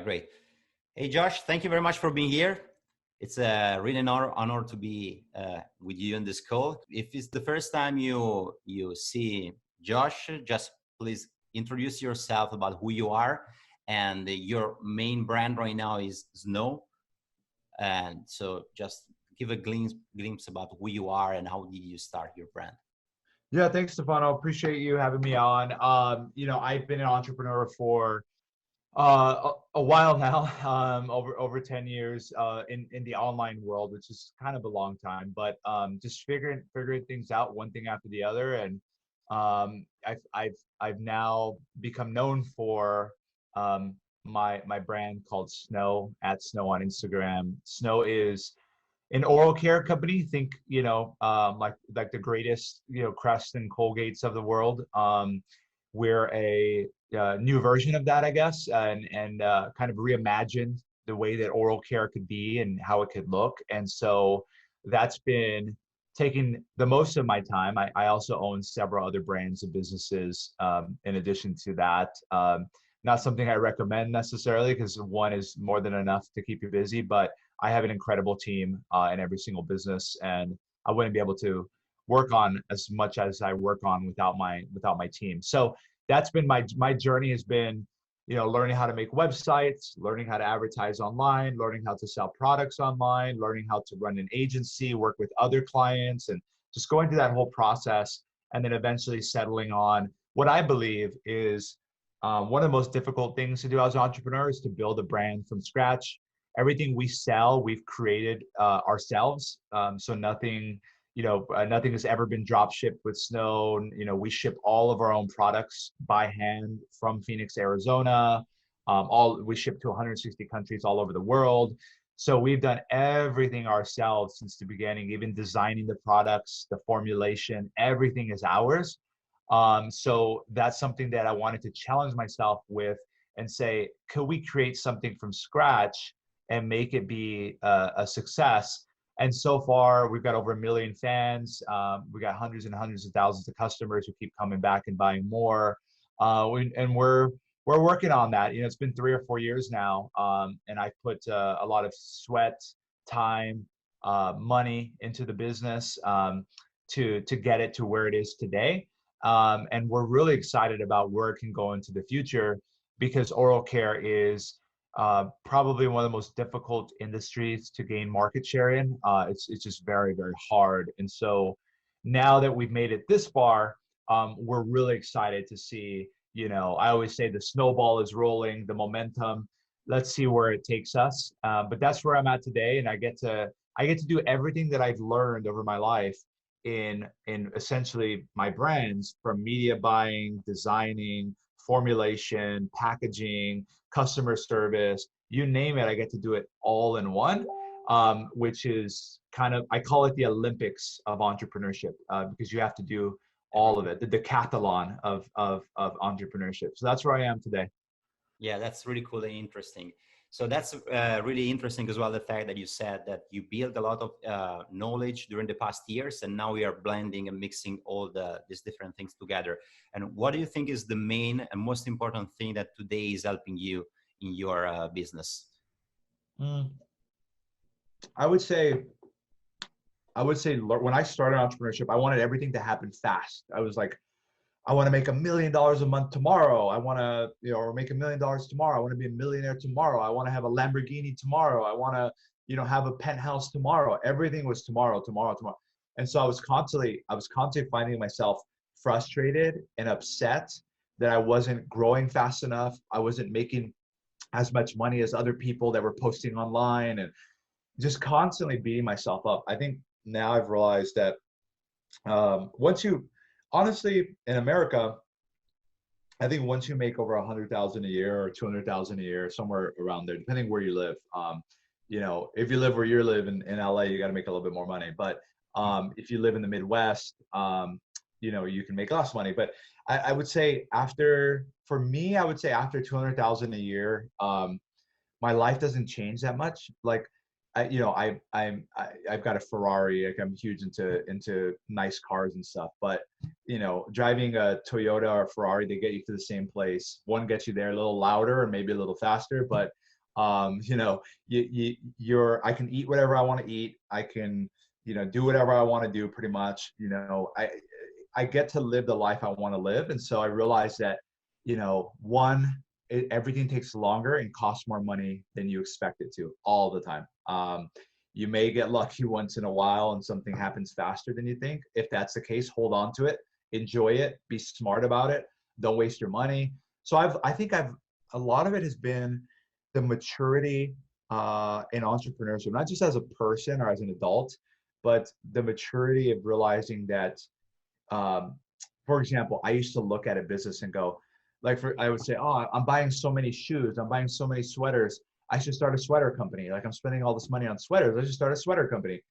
Great. Hey, Josh, thank you very much for being here. It's a really an honor to be with you on this call. If it's the first time you see Josh, just please introduce yourself about who you are. And your main brand right now is Snow. And so just give a glimpse about who you are and how did you start your brand. Yeah, thanks, Stefano. Appreciate you having me on. I've been an entrepreneur for a while now, over 10 years in the online world, which is kind of a long time, but just figuring things out one thing after the other. And I've now become known for my brand called Snow, at Snow on Instagram. Snow is an oral care company. Think, like the greatest, Crest and Colgates of the world. We're a new version of that, I guess, and kind of reimagined the way that oral care could be and how it could look. And so that's been taking the most of my time. I also own several other brands and businesses in addition to that. Not something I recommend necessarily, because one is more than enough to keep you busy, but I have an incredible team in every single business, and I wouldn't be able to work on as much as I work on without my team. So that's been my journey, has been, learning how to make websites, learning how to advertise online, learning how to sell products online, learning how to run an agency, work with other clients, and just going through that whole process, and then eventually settling on what I believe is one of the most difficult things to do as an entrepreneur, is to build a brand from scratch. Everything we sell, we've created ourselves. So nothing has ever been drop shipped with Snow. We ship all of our own products by hand from Phoenix, Arizona. We ship to 160 countries all over the world. So we've done everything ourselves since the beginning, even designing the products, the formulation, everything is ours. So that's something that I wanted to challenge myself with and say, could we create something from scratch and make it be a success? And so far, we've got over 1 million fans. We got hundreds and hundreds of thousands of customers who keep coming back and buying more. And we're working on that. It's been 3 or 4 years now, and I've put a lot of sweat, time, money into the business to get it to where it is today. And we're really excited about where it can go into the future, because oral care is probably one of the most difficult industries to gain market share in. It's just very, very hard. And so now that we've made it this far, we're really excited to see, I always say the snowball is rolling, the momentum. Let's see where it takes us. But that's where I'm at today. And I get to do everything that I've learned over my life in essentially my brands, from media buying, designing, formulation, packaging, customer service, you name it. I get to do it all in one, which is kind of, I call it the Olympics of entrepreneurship, because you have to do all of it, the decathlon of entrepreneurship. So that's where I am today. Yeah, that's really cool and interesting. So that's really interesting as well, the fact that you said that you built a lot of knowledge during the past years, and now we are blending and mixing all these different things together. And what do you think is the main and most important thing that today is helping you in your business? I would say when I started entrepreneurship, I wanted everything to happen fast. I was like, I want to make $1 million a month tomorrow. I want to, or make $1 million tomorrow. I want to be a millionaire tomorrow. I want to have a Lamborghini tomorrow. I want to, have a penthouse tomorrow. Everything was tomorrow, tomorrow, tomorrow. And so I was constantly finding myself frustrated and upset that I wasn't growing fast enough. I wasn't making as much money as other people that were posting online, and just constantly beating myself up. I think now I've realized that honestly, in America, I think once you make over 100,000 a year or 200,000 a year, somewhere around there, depending where you live, if you live where you live in LA, you got to make a little bit more money. But if you live in the Midwest, you can make less money. But I would say after 200,000 a year, my life doesn't change that much. Like, I've got a Ferrari. Like, I'm huge into nice cars and stuff, but driving a Toyota or Ferrari, they get you to the same place. One gets you there a little louder or maybe a little faster, but You know, I can eat whatever I want to eat. I can, do whatever I want to do pretty much. I get to live the life I want to live. And so I realized that, one, everything takes longer and costs more money than you expect it to all the time. You may get lucky once in a while and something happens faster than you think. If that's the case, hold on to it, enjoy it, be smart about it, don't waste your money. So I think a lot of it has been the maturity in entrepreneurship, not just as a person or as an adult, but the maturity of realizing that, um, for example, I used to look at a business and go, I would say, oh, I'm buying so many shoes, I'm buying so many sweaters, I should start a sweater company. Like, I'm spending all this money on sweaters, I should start a sweater company.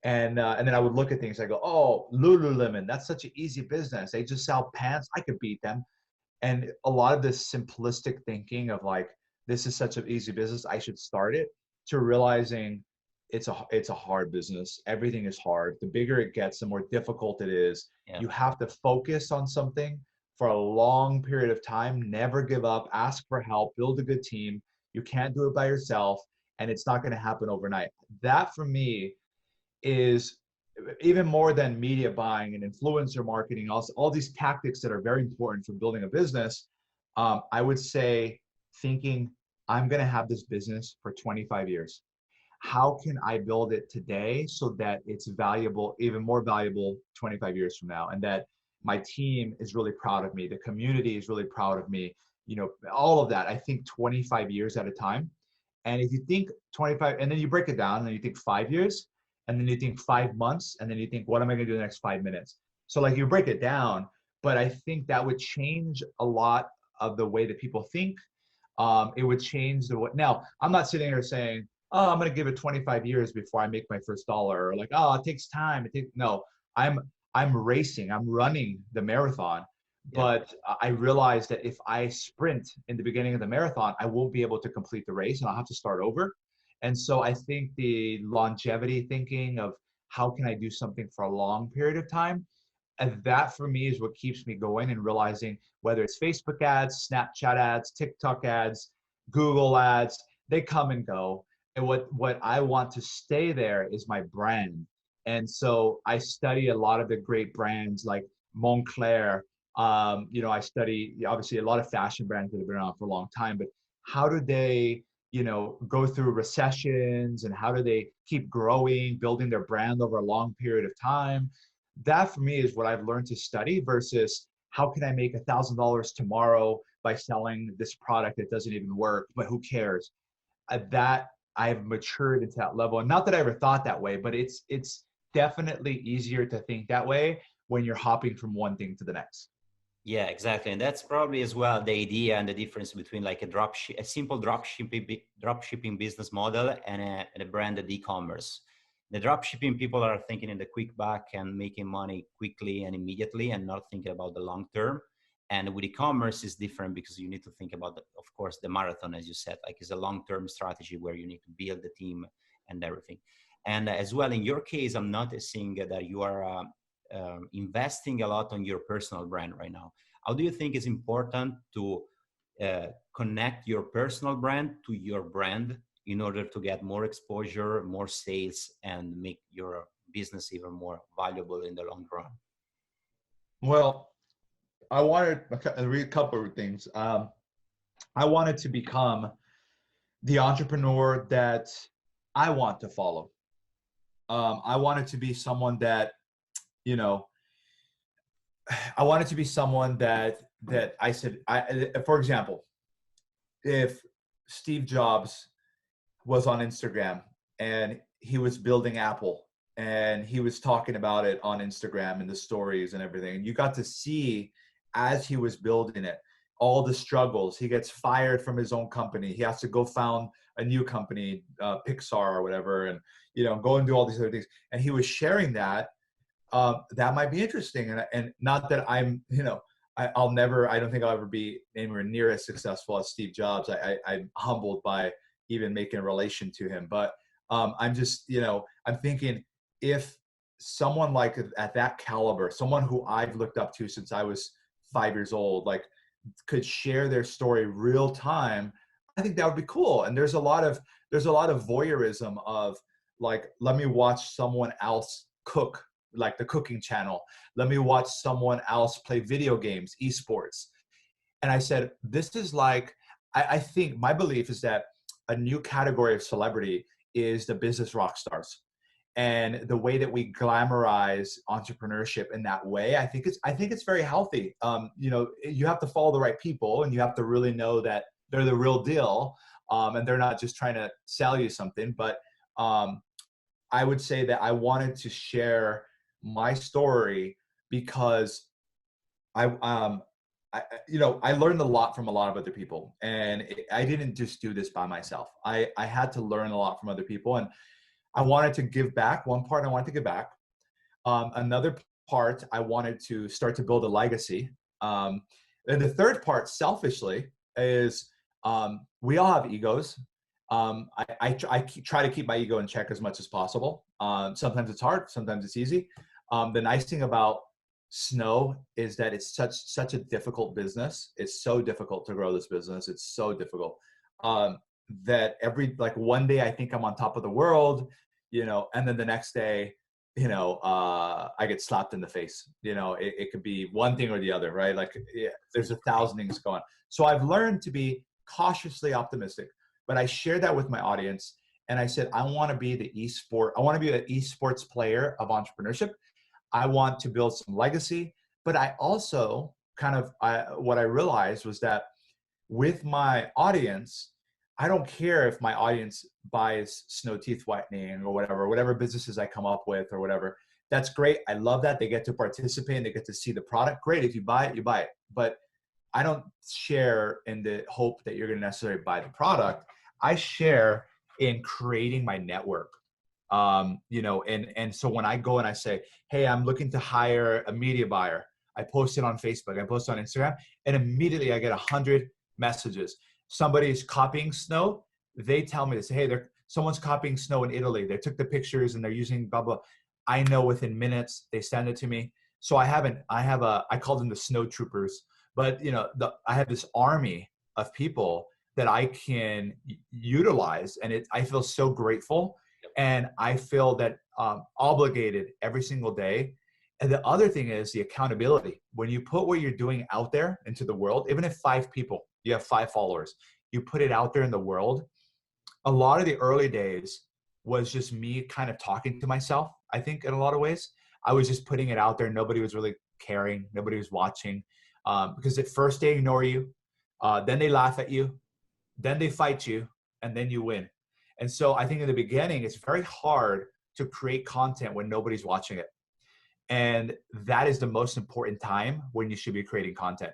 And then I would look at things, I go, oh, Lululemon, that's such an easy business. They just sell pants, I could beat them. And a lot of this simplistic thinking of like, this is such an easy business, I should start it, to realizing it's a hard business. Everything is hard. The bigger it gets, the more difficult it is. Yeah. You have to focus on something for a long period of time, never give up, ask for help, build a good team. You can't do it by yourself, and it's not going to happen overnight. That for me is even more than media buying and influencer marketing, also all these tactics that are very important for building a business. I would say thinking, I'm going to have this business for 25 years. How can I build it today so that it's valuable, even more valuable 25 years from now? And that my team is really proud of me. The community is really proud of me. All of that. I think 25 years at a time. And if you think 25, and then you break it down and you think 5 years, and then you think 5 months, and then you think, what am I going to do the next 5 minutes? So like, you break it down, but I think that would change a lot of the way that people think. It would change the way. Now, I'm not sitting here saying, oh, I'm going to give it 25 years before I make my first dollar, or like, oh, it takes time. No, I'm racing, I'm running the marathon. Yeah. But I realized that if I sprint in the beginning of the marathon, I won't be able to complete the race and I'll have to start over. And so I think the longevity thinking of how can I do something for a long period of time, and that for me is what keeps me going, and realizing whether it's Facebook ads, Snapchat ads, TikTok ads, Google ads, they come and go. And what I want to stay there is my brand. And so I study a lot of the great brands like Montclair. I study obviously a lot of fashion brands that have been around for a long time, but how do they, go through recessions, and how do they keep growing, building their brand over a long period of time? That for me is what I've learned to study, versus how can I make $1,000 tomorrow by selling this product that doesn't even work, but who cares? That I've matured into that level. And not that I ever thought that way, but it's definitely easier to think that way when you're hopping from one thing to the next. Yeah, exactly. And that's probably as well the idea and the difference between like a simple drop shipping business model and a branded e-commerce. The drop shipping people are thinking in the quick buck and making money quickly and immediately and not thinking about the long term. And with e-commerce is different because you need to think about, of course, the marathon, as you said, like it's a long-term strategy where you need to build the team and everything. And as well, in your case, I'm noticing that you are investing a lot on your personal brand right now. How do you think it's important to connect your personal brand to your brand in order to get more exposure, more sales, and make your business even more valuable in the long run? Well, I wanted to read a couple of things. I wanted to become the entrepreneur that I want to follow. I wanted to be someone that, you know, I wanted to be someone that I said, for example, if Steve Jobs was on Instagram and he was building Apple and he was talking about it on Instagram and the stories and everything, and you got to see as he was building it, all the struggles. He gets fired from his own company. He has to go found a new company, Pixar or whatever, and go and do all these other things. And he was sharing that. That might be interesting. And not that I'm, I'll never, I don't think I'll ever be anywhere near as successful as Steve Jobs. I'm humbled by even making a relation to him. But I'm just, I'm thinking, if someone like at that caliber, someone who I've looked up to since I was 5 years old, like could share their story real time, I think that would be cool. And there's a lot of voyeurism of like, let me watch someone else cook, like the cooking channel. Let me watch someone else play video games, esports. And I said, this is like, I think my belief is that a new category of celebrity is the business rock stars. And the way that we glamorize entrepreneurship in that way, I think it's very healthy. You have to follow the right people, and you have to really know that they're the real deal, and they're not just trying to sell you something. But um, I would say that I wanted to share my story because I I learned a lot from a lot of other people, and I didn't just do this by myself. I had to learn a lot from other people, and I wanted to give back. One part I wanted to give back. Another part I wanted to start to build a legacy. And the third part, selfishly, is we all have egos. Try to keep my ego in check as much as possible. Sometimes it's hard, sometimes it's easy. The nice thing about Snow is that it's such a difficult business. It's so difficult to grow this business. It's so difficult that like one day I think I'm on top of the world, and then the next day, I get slapped in the face. It could be one thing or the other, right? Like, yeah, there's 1,000 things going on. So I've learned to be cautiously optimistic, but I shared that with my audience. And I said, I want to be I want to be an esports player of entrepreneurship. I want to build some legacy, but I also what I realized was that with my audience, I don't care if my audience buys Snow teeth whitening or whatever businesses I come up with or whatever. That's great. I love that. They get to participate and they get to see the product. Great. If you buy it, you buy it. But I don't share in the hope that you're going to necessarily buy the product. I share in creating my network. And so when I go and I say, hey, I'm looking to hire a media buyer, I post it on Facebook, I post it on Instagram, and immediately I get 100 messages. Somebody's copying Snow. They tell me, they say, hey, someone's copying Snow in Italy. They took the pictures and they're using blah, blah. I know within minutes, they send it to me. So I call them the Snow Troopers, but I have this army of people that I can utilize, and I feel so grateful. And I feel that obligated every single day. And the other thing is the accountability. When you put what you're doing out there into the world, even if 5 people, you have 5 followers, you put it out there in the world. A lot of the early days was just me kind of talking to myself. I think in a lot of ways, I was just putting it out there. Nobody was really caring. Nobody was watching, because at first they ignore you. Then they laugh at you. Then they fight you, and then you win. And so I think in the beginning, it's very hard to create content when nobody's watching it. And that is the most important time when you should be creating content.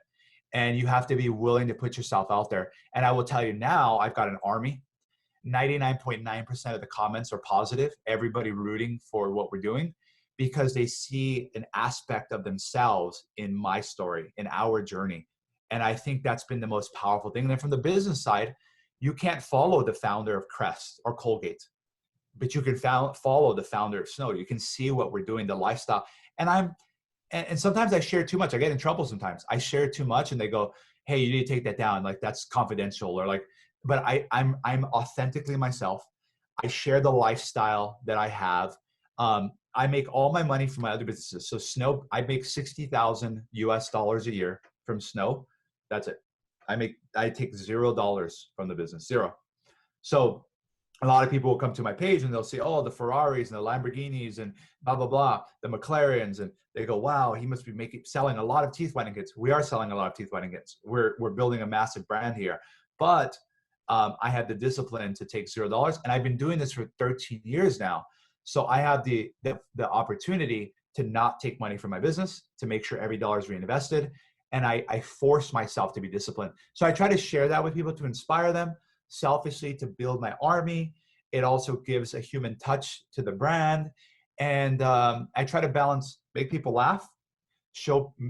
And you have to be willing to put yourself out there. And I will tell you now, I've got an army. 99.9% of the comments are positive. Everybody rooting for what we're doing because they see an aspect of themselves in my story, in our journey. And I think that's been the most powerful thing. And then from the business side, you can't follow the founder of Crest or Colgate, but you can follow the founder of Snow. You can see what we're doing, the lifestyle. And sometimes I share too much. I get in trouble sometimes. I share too much and they go, hey, you need to take that down. Like, that's confidential, or like, but I'm authentically myself. I share the lifestyle that I have. I make all my money from my other businesses. So Snow, I make $60,000 US a year from Snow. That's it. I take $0 from the business, zero. So a lot of people will come to my page and they'll see, oh, the Ferraris and the Lamborghinis and blah, blah, blah, the McLarens. And they go, wow, he must be selling a lot of teeth whitening kits. We are selling a lot of teeth whitening kits. We're building a massive brand here. But I had the discipline to take $0. And I've been doing this for 13 years now. So I have the opportunity to not take money from my business, to make sure every dollar is reinvested. And I force myself to be disciplined. So I try to share that with people to inspire them, selfishly to build my army. It also gives a human touch to the brand. And I try to balance, make people laugh,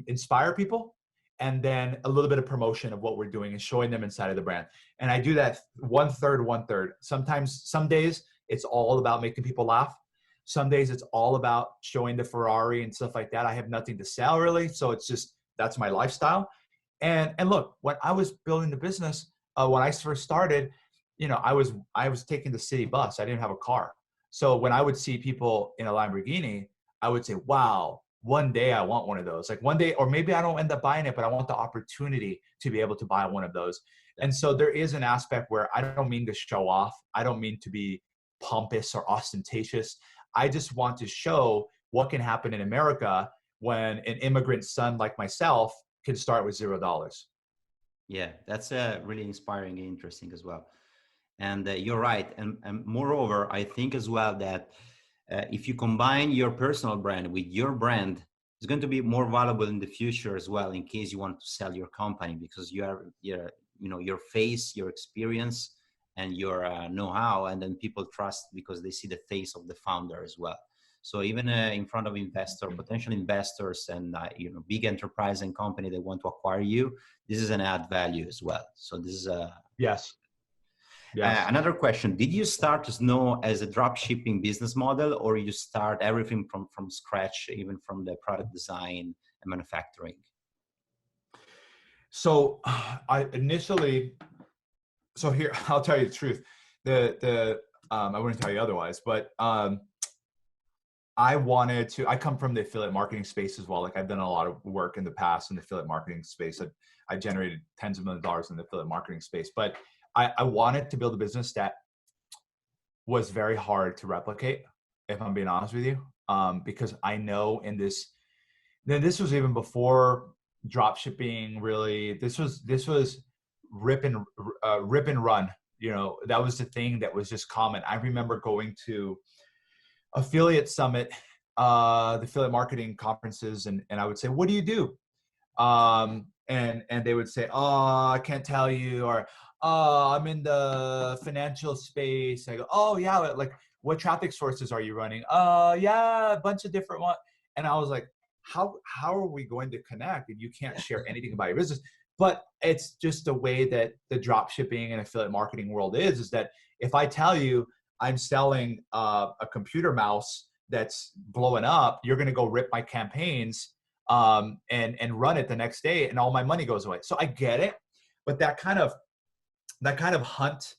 inspire people, and then a little bit of promotion of what we're doing and showing them inside of the brand. And I do that 1/3. Sometimes, some days it's all about making people laugh. Some days it's all about showing the Ferrari and stuff like that. I have nothing to sell really. So it's just, that's my lifestyle. And look, when I was building the business, when I first started, I was taking the city bus. I didn't have a car. So when I would see people in a Lamborghini, I would say, wow, one day I want one of those. Like one day, or maybe I don't end up buying it, but I want the opportunity to be able to buy one of those. And so there is an aspect where I don't mean to show off. I don't mean to be pompous or ostentatious. I just want to show what can happen in America when an immigrant son like myself can start with $0. Yeah, that's really inspiring and interesting as well. And you're right. And moreover, I think as well that if you combine your personal brand with your brand, it's going to be more valuable in the future as well, in case you want to sell your company, because your face, your experience, and your know-how, and then people trust because they see the face of the founder as well. So even in front of potential investors, and big enterprise and company that want to acquire you, this is an add value as well. So this is a Yes. Yes. another question. Did you start Snow as a drop shipping business model, or you start everything from scratch, even from the product design and manufacturing? So so here, I'll tell you the truth. I wouldn't tell you otherwise, but I come from the affiliate marketing space as well. Like I've done a lot of work in the past in the affiliate marketing space. I generated tens of millions of dollars in the affiliate marketing space, but I wanted to build a business that was very hard to replicate, if I'm being honest with you. Because I know this was even before drop shipping really, this was rip and run. That was the thing that was just common. I remember going to affiliate summit, the affiliate marketing conferences, and I would say, what do you do? And they would say, oh, I can't tell you, or oh, I'm in the financial space. I go, oh yeah, like what traffic sources are you running? Yeah, a bunch of different ones. And I was like, how are we going to connect if you can't share anything about your business? But it's just the way that the drop shipping and affiliate marketing world is that if I tell you I'm selling a computer mouse that's blowing up, you're going to go rip my campaigns and run it the next day, and all my money goes away. So I get it, but that kind of hunt,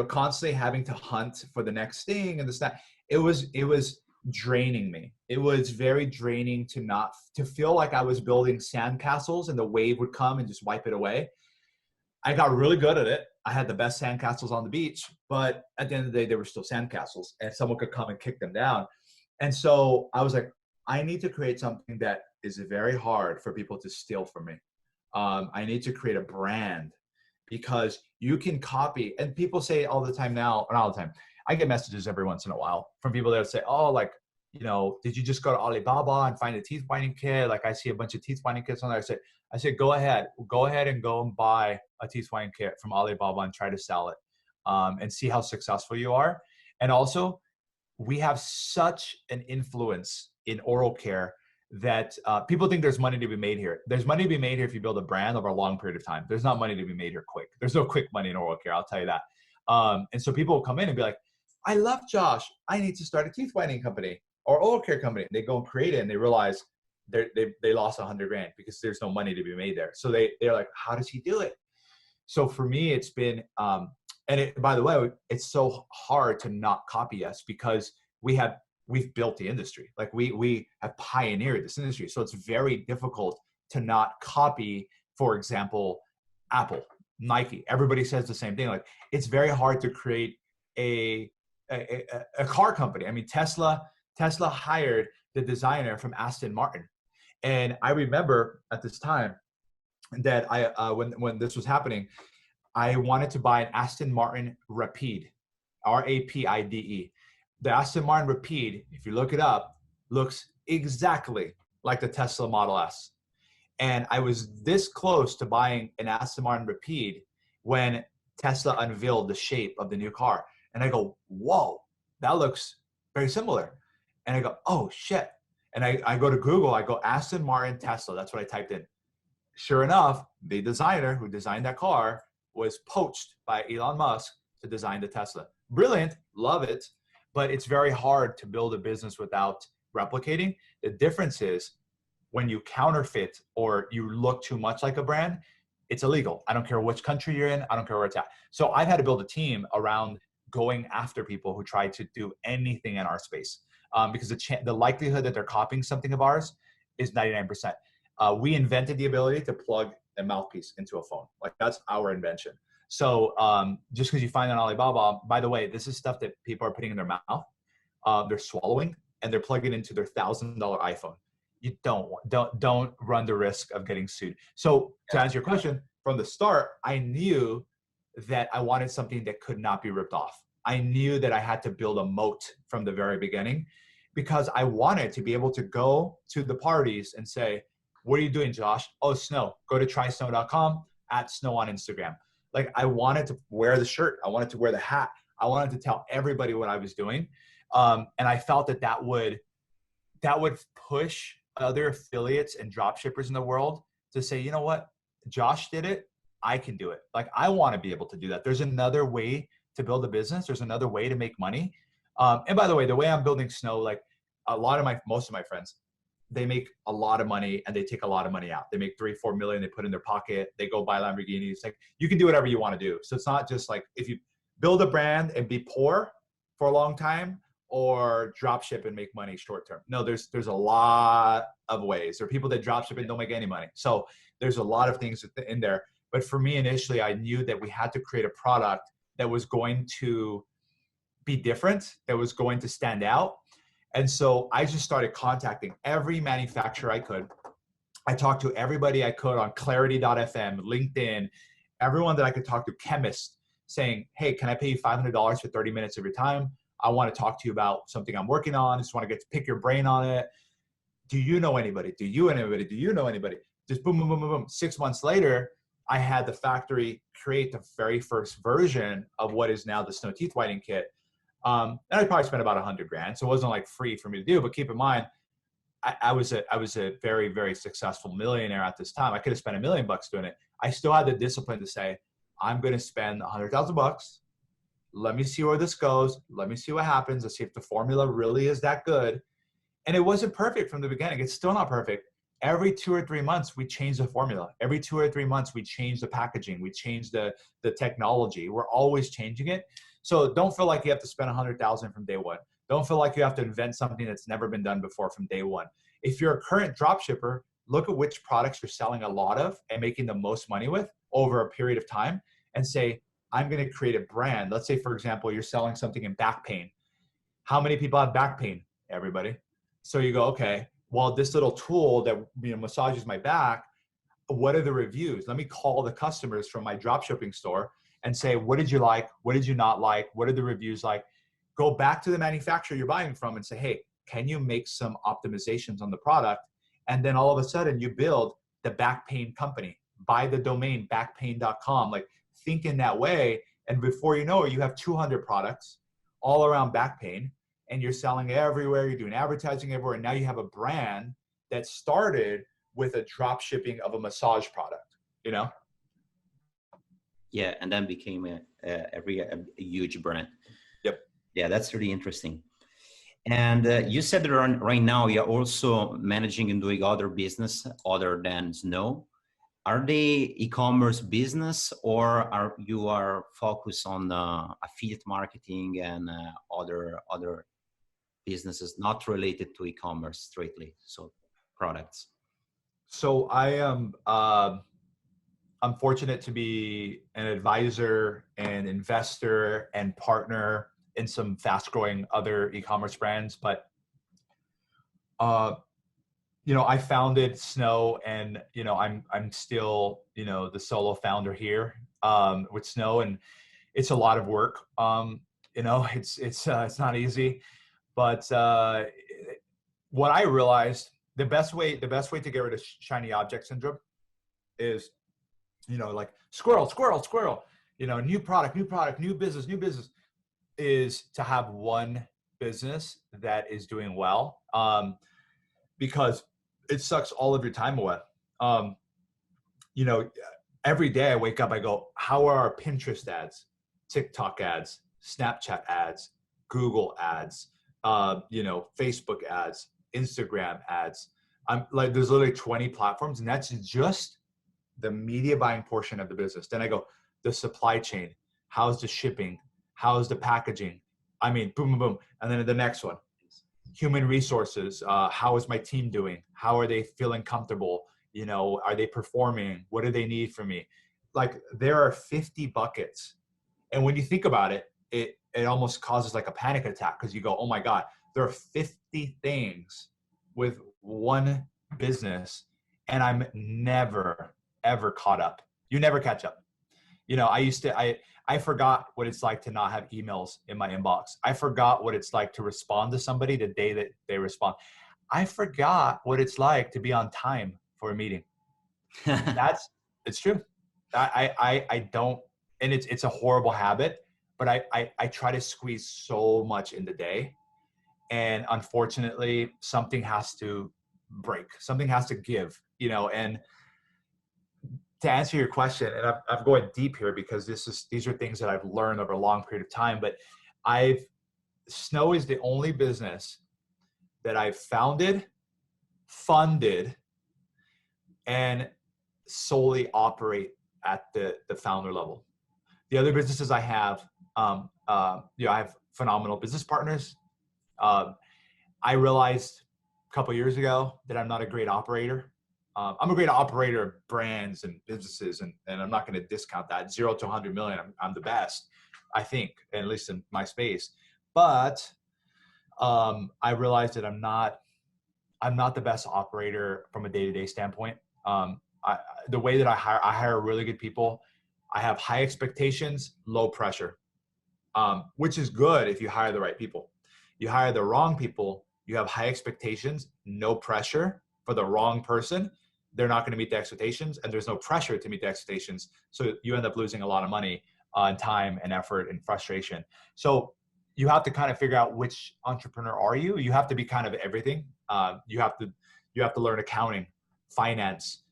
constantly having to hunt for the next thing and this, that, it was draining me. It was very draining to feel like I was building sandcastles and the wave would come and just wipe it away. I got really good at it. I had the best sandcastles on the beach, but at the end of the day, they were still sandcastles and someone could come and kick them down. And so I was like, I need to create something that is very hard for people to steal from me. I need to create a brand, because you can copy, and people say all the time now, or not all the time, I get messages every once in a while from people that say, oh, like, did you just go to Alibaba and find a teeth whitening kit? Like I see a bunch of teeth whitening kits on there. I said, go ahead and go and buy a teeth whitening kit from Alibaba and try to sell it, and see how successful you are. And also, we have such an influence in oral care that people think there's money to be made here. There's money to be made here if you build a brand over a long period of time. There's not money to be made here quick. There's no quick money in oral care, I'll tell you that. And so people will come in and be like, I love Josh. I need to start a teeth whitening company or oral care company. They go and create it and they realize they lost $100,000 because there's no money to be made there. So they're like, how does he do it? So for me, it's been, by the way, it's so hard to not copy us because we've built the industry. Like we have pioneered this industry. So it's very difficult to not copy, for example, Apple, Nike. Everybody says the same thing. Like it's very hard to create a car company. I mean, Tesla hired the designer from Aston Martin. And I remember at this time that when this was happening, I wanted to buy an Aston Martin Rapide, Rapide. The Aston Martin Rapide, if you look it up, looks exactly like the Tesla Model S. And I was this close to buying an Aston Martin Rapide when Tesla unveiled the shape of the new car. And I go, whoa, that looks very similar. And I go, oh shit. And I go to Google, I go Aston Martin Tesla. That's what I typed in. Sure enough, the designer who designed that car was poached by Elon Musk to design the Tesla. Brilliant, love it. But it's very hard to build a business without replicating. The difference is when you counterfeit or you look too much like a brand, it's illegal. I don't care which country you're in. I don't care where it's at. So I've had to build a team around going after people who try to do anything in our space, because the likelihood that they're copying something of ours is 99%. We invented the ability to plug a mouthpiece into a phone. Like, that's our invention. So just because you find it on Alibaba, by the way, this is stuff that people are putting in their mouth, they're swallowing, and they're plugging into their $1,000 iPhone. You don't run the risk of getting sued. So to answer your question, from the start, I knew that I wanted something that could not be ripped off. I knew that I had to build a moat from the very beginning, because I wanted to be able to go to the parties and say, what are you doing, Josh? Oh, Snow. Go to trysnow.com, @Snow on Instagram. Like, I wanted to wear the shirt. I wanted to wear the hat. I wanted to tell everybody what I was doing. And I felt that would push other affiliates and drop shippers in the world to say, you know what, Josh did it, I can do it. Like, I want to be able to do that. There's another way to build a business. There's another way to make money. And by the way, the way I'm building Snow, like most of my friends, they make a lot of money and they take a lot of money out. They make 3-4 million, they put in their pocket, they go buy Lamborghinis. Like, you can do whatever you want to do. So it's not just like, if you build a brand and be poor for a long time, or drop ship and make money short term. No, there's a lot of ways. There are people that drop ship and don't make any money. So there's a lot of things in there. But for me, initially, I knew that we had to create a product that was going to be different, that was going to stand out. And so I just started contacting every manufacturer I could. I talked to everybody I could on clarity.fm, LinkedIn, everyone that I could talk to, chemists, saying, hey, can I pay you $500 for 30 minutes of your time? I want to talk to you about something I'm working on. I just want to get to pick your brain on it. Do you know anybody? Do you know anybody? Do you know anybody? Just boom, boom, boom, boom, boom. 6 months later, I had the factory create the very first version of what is now the Snow Teeth Whitening Kit. And I probably spent about $100,000. So it wasn't like free for me to do, but keep in mind, I was a very, very successful millionaire at this time. I could have spent $1 million doing it. I still had the discipline to say, I'm going to spend $100,000. Let me see where this goes. Let me see what happens. Let's see if the formula really is that good. And it wasn't perfect from the beginning. It's still not perfect. Every 2 or 3 months, we change the formula. Every 2 or 3 months, we change the packaging. We change the technology. We're always changing it. So don't feel like you have to spend $100,000 from day one. Don't feel like you have to invent something that's never been done before from day one. If you're a current drop shipper, look at which products you're selling a lot of and making the most money with over a period of time, and say, I'm going to create a brand. Let's say, for example, you're selling something in back pain. How many people have back pain? Everybody. So you go, okay, well, this little tool that massages my back, what are the reviews? Let me call the customers from my drop shipping store and say, what did you like? What did you not like? What are the reviews like? Go back to the manufacturer you're buying from and say, hey, can you make some optimizations on the product? And then all of a sudden you build the back pain company. Buy the domain backpain.com. Like, think in that way. And before you know it, you have 200 products all around back pain, and you're selling everywhere. You're doing advertising everywhere. And now you have a brand that started with a drop shipping of a massage product, you know? Yeah. And then became a huge brand. Yep. Yeah. That's really interesting. And you said that right now you're also managing and doing other business other than Snow. Are they e-commerce business, or are you focused on affiliate marketing and other businesses not related to e-commerce straightly, so products? So I am I'm fortunate to be an advisor and investor and partner in some fast-growing other e-commerce brands, but I founded Snow, and I'm still the solo founder here with Snow, and it's a lot of work. It's not easy, but what I realized, the best way to get rid of shiny object syndrome is, like squirrel, new product, new business, is to have one business that is doing well, because it sucks all of your time away. Every day I wake up, I go, how are our Pinterest ads, TikTok ads, Snapchat ads, Google ads, Facebook ads, Instagram ads? I'm like, there's literally 20 platforms, and that's just the media buying portion of the business. Then I go, the supply chain, how's the shipping, how's the packaging? I mean, boom, boom, boom. And then the next one, human resources. How is my team doing? How are they feeling comfortable? You know, are they performing? What do they need from me? Like, there are 50 buckets. And when you think about it, it almost causes like a panic attack, because you go, oh my God, there are 50 things with one business, and I'm never, ever caught up. You never catch up. You know, I forgot what it's like to not have emails in my inbox. I forgot what it's like to respond to somebody the day that they respond. I forgot what it's like to be on time for a meeting. It's true. I don't, and it's a horrible habit, but I try to squeeze so much in the day. And unfortunately, something has to break, something has to give, you know. And to answer your question, and I'm going deep here because these are things that I've learned over a long period of time, but Snow is the only business that I've founded, funded, and solely operate at the founder level. The other businesses I have, I have phenomenal business partners. I realized a couple of years ago that I'm not a great operator. I'm a great operator of brands and businesses, and I'm not going to discount that. 0 to 100 million, I'm the best, I think, at least in my space. But I realized that I'm not the best operator from a day-to-day standpoint. The way that I hire really good people. I have high expectations, low pressure, which is good if you hire the right people. You hire the wrong people, you have high expectations, no pressure for the wrong person. They're not going to meet the expectations, and there's no pressure to meet the expectations. So you end up losing a lot of money on time and effort and frustration. So you have to kind of figure out which entrepreneur are you. You have to be kind of everything. You have to learn accounting, finance.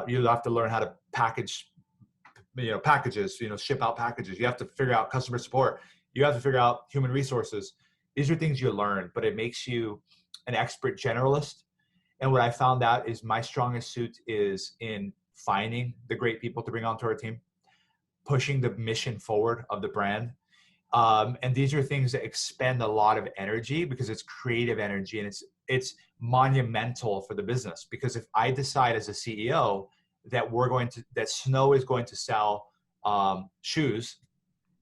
You have to learn how to package, packages, ship out packages. You have to figure out customer support. You have to figure out human resources. These are things you learn, but it makes you an expert generalist. And what I found out is my strongest suit is in finding the great people to bring onto our team, pushing the mission forward of the brand. And these are things that expend a lot of energy because it's creative energy, and it's monumental for the business. Because if I decide as a CEO that that Snow is going to sell shoes,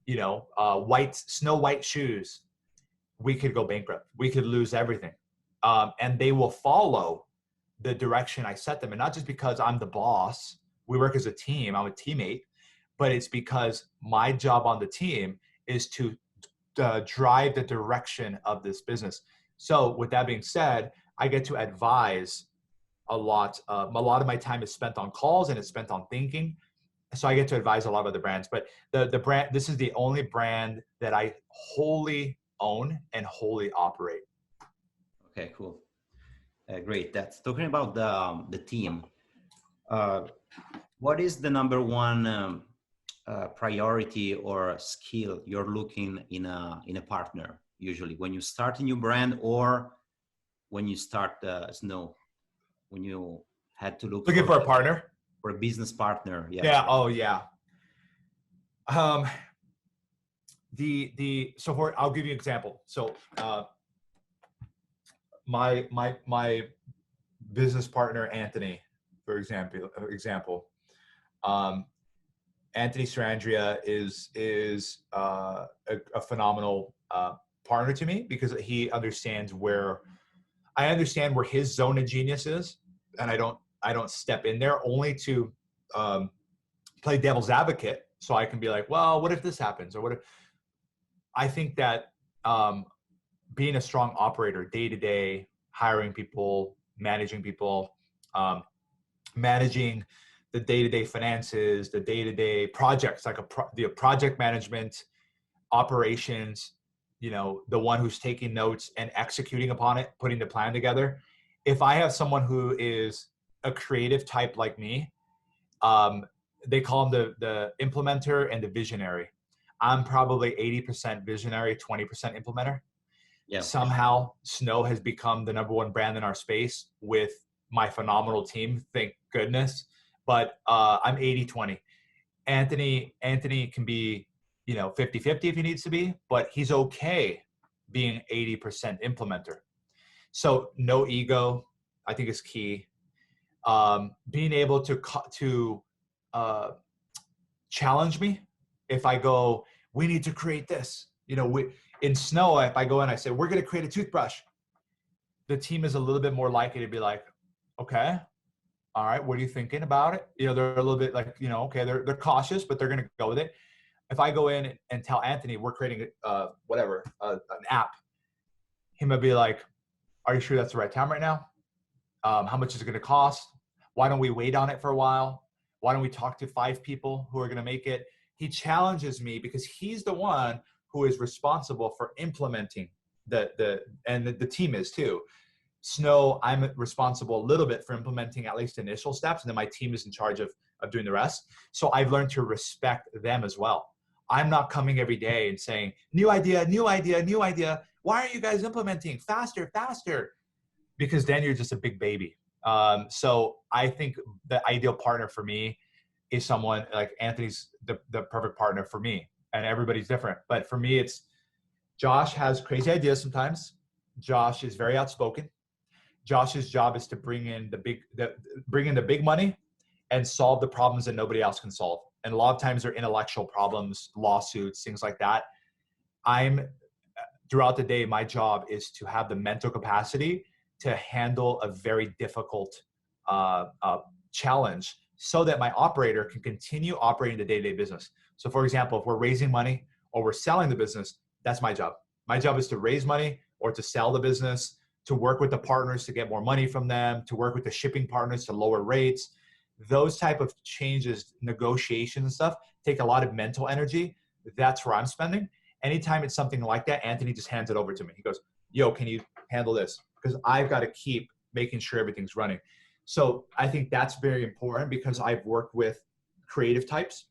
Snow White shoes, we could go bankrupt. We could lose everything. And they will follow the direction I set them. And not just because I'm the boss, we work as a team, I'm a teammate, but it's because my job on the team is to drive the direction of this business. So with that being said, I get to advise a lot. A lot of my time is spent on calls and it's spent on thinking. So I get to advise a lot of other brands, but the brand, this is the only brand that I wholly own and wholly operate. Okay, cool. Great. That's talking about the team. What is the number one priority or skill you're looking in a partner usually when you start a new brand, or when you start Snow, when you had to looking for a partner, for a business partner? Yeah. Oh yeah. I'll give you an example. So my business partner Anthony, for example, Anthony Strandria is a phenomenal partner to me, because he understands where his zone of genius is, and I don't step in there only to play devil's advocate, so I can be like, well, what if this happens, or what if? I think that being a strong operator day to day, hiring people, managing people, managing the day-to-day finances, the day-to-day projects, like the project management, operations, the one who's taking notes and executing upon it, putting the plan together. If I have someone who is a creative type like me, they call them the implementer and the visionary. I'm probably 80% visionary, 20% implementer. Yeah. Somehow Snow has become the number one brand in our space with my phenomenal team. Thank goodness. but I'm 80-20. Anthony can be, 50-50 if he needs to be, but he's okay being 80% implementer. So no ego, I think, is key. Being able to challenge me if I go, we need to create this. In Snow, if I go in, I say, we're going to create a toothbrush. The team is a little bit more likely to be like, okay, all right, what are you thinking about it? They're a little bit like, okay, they're cautious, but they're going to go with it. If I go in and tell Anthony we're creating an app, he might be like, are you sure that's the right time right now? How much is it going to cost? Why don't we wait on it for a while? Why don't we talk to 5 people who are going to make it? He challenges me because he's the one who is responsible for implementing and the team is too. Snow, I'm responsible a little bit for implementing at least initial steps, and then my team is in charge of doing the rest. So I've learned to respect them as well. I'm not coming every day and saying, new idea, new idea, new idea. Why aren't you guys implementing faster, faster? Because then you're just a big baby. So I think the ideal partner for me is someone like Anthony's the perfect partner for me, and everybody's different. But for me, it's Josh has crazy ideas sometimes. Josh is very outspoken. Josh's job is to bring in the big money and solve the problems that nobody else can solve. And a lot of times they're intellectual problems, lawsuits, things like that. Throughout the day, my job is to have the mental capacity to handle a very difficult challenge so that my operator can continue operating the day-to-day business. So for example, if we're raising money or we're selling the business, that's my job. My job is to raise money or to sell the business, to work with the partners to get more money from them, to work with the shipping partners to lower rates. Those type of changes, negotiations and stuff take a lot of mental energy. That's where I'm spending. Anytime it's something like that, Anthony just hands it over to me. He goes, yo, can you handle this? Because I've got to keep making sure everything's running. So I think that's very important because I've worked with creative types,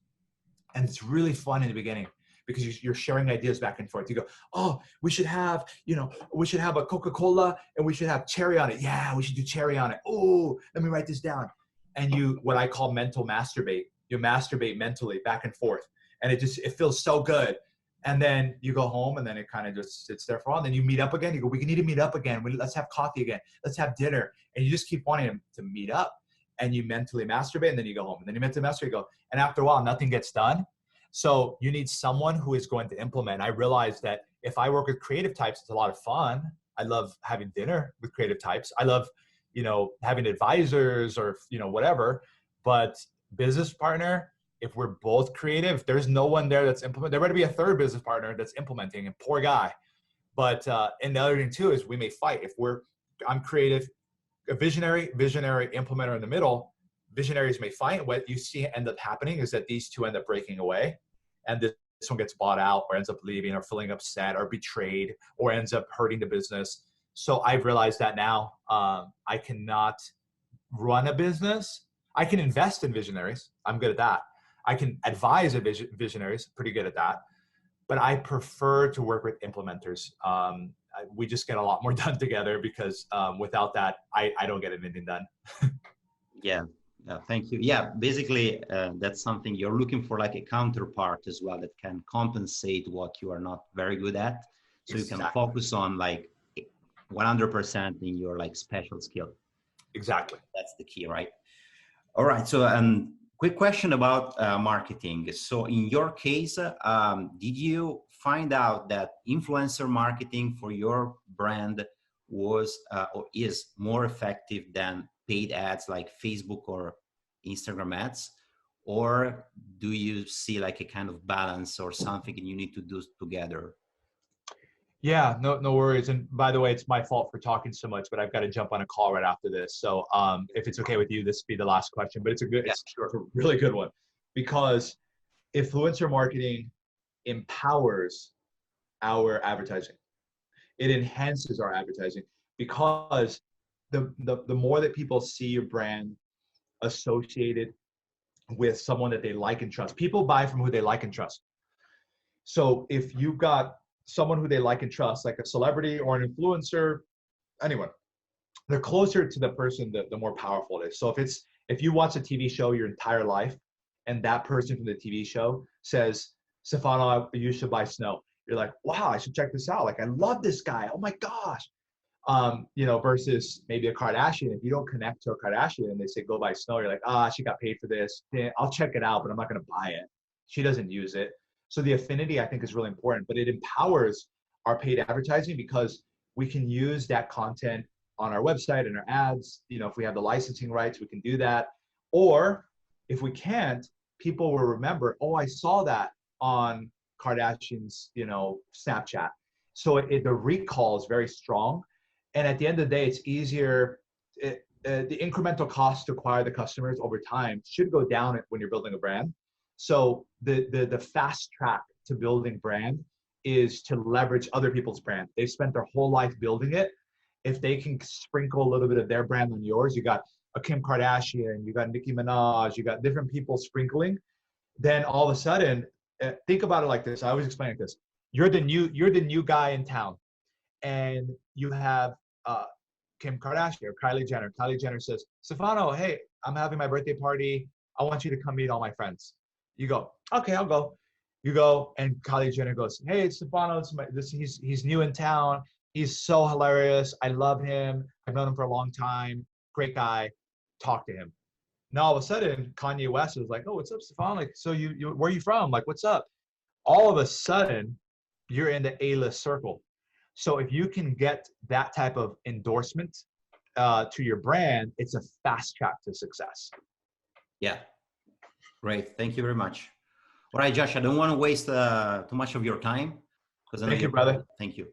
and it's really fun in the beginning because you're sharing ideas back and forth. You go, oh, we should have a Coca-Cola and we should have cherry on it. Yeah, we should do cherry on it. Oh, let me write this down. And what I call mental masturbate. You masturbate mentally back and forth. And it feels so good. And then you go home and then it kind of just sits there for a while. And then you meet up again. You go, we need to meet up again. Let's have coffee again. Let's have dinner. And you just keep wanting to meet up. And you mentally masturbate and then you go home. And then you mentally masturbate, you go. And after a while, nothing gets done. So you need someone who is going to implement. I realized that if I work with creative types, it's a lot of fun. I love having dinner with creative types. I love, having advisors or, whatever. But business partner, if we're both creative, there's no one there that's implementing. There better be a third business partner that's implementing, and poor guy. But and the other thing too is we may fight. I'm creative, a visionary implementer in the middle. Visionaries may fight. What you see end up happening is that these two end up breaking away, and this one gets bought out or ends up leaving or feeling upset or betrayed or ends up hurting the business. So I've realized that now I cannot run a business. I can invest in visionaries. I'm good at that. I can advise visionaries, pretty good at that. But I prefer to work with implementers. We just get a lot more done together because without that, I don't get anything done. Yeah. Thank you. Yeah, basically, that's something you're looking for, like a counterpart as well that can compensate what you are not very good at. So exactly. You can focus on like 100% in your like special skill. Exactly. That's the key, right? All right. So, quick question about marketing. So in your case, did you find out that influencer marketing for your brand was or is more effective than paid ads like Facebook or Instagram ads? Or do you see like a kind of balance or something and you need to do together? Yeah, no worries. And by the way, it's my fault for talking so much, but I've got to jump on a call right after this. So if it's okay with you, this will be the last question, but it's a really good one, because influencer marketing empowers our advertising. It enhances our advertising because the more that people see your brand associated with someone that they like and trust, people buy from who they like and trust. So if you've got someone who they like and trust, like a celebrity or an influencer, anyone, they're closer to the person, the more powerful it is. So if if you watch a TV show your entire life and that person from the TV show says, Stefano, you should buy Snow. You're like, wow, I should check this out. Like, I love this guy. Oh my gosh. You know, versus maybe a Kardashian. If you don't connect to a Kardashian and they say, go buy Snow, you're like, she got paid for this. Yeah, I'll check it out, but I'm not going to buy it. She doesn't use it. So the affinity, I think, is really important, but it empowers our paid advertising because we can use that content on our website and our ads. You know, if we have the licensing rights, we can do that. Or if we can't, people will remember, oh, I saw that on Kardashian's, you know, Snapchat. So the recall is very strong. And at the end of the day, it's easier. The incremental cost to acquire the customers over time should go down when you're building a brand. So the fast track to building brand is to leverage other people's brand. They've spent their whole life building it. If they can sprinkle a little bit of their brand on yours, you got a Kim Kardashian, you got Nicki Minaj, you got different people sprinkling, then all of a sudden, think about it like this. I always explain it like this. You're the new guy in town, and you have Kim Kardashian or Kylie Jenner. Kylie Jenner says, Stefano, hey, I'm having my birthday party. I want you to come meet all my friends. You go, okay, I'll go. You go, and Kylie Jenner goes, hey, Stefano, he's new in town. He's so hilarious. I love him. I've known him for a long time. Great guy. Talk to him. Now all of a sudden, Kanye West was like, oh, what's up, Stefano? Like, so you where are you from? Like, what's up? All of a sudden, you're in the A-list circle. So if you can get that type of endorsement to your brand, it's a fast track to success. Yeah, great. Thank you very much. All right, Josh, I don't want to waste too much of your time. Thank you, brother. Thank you.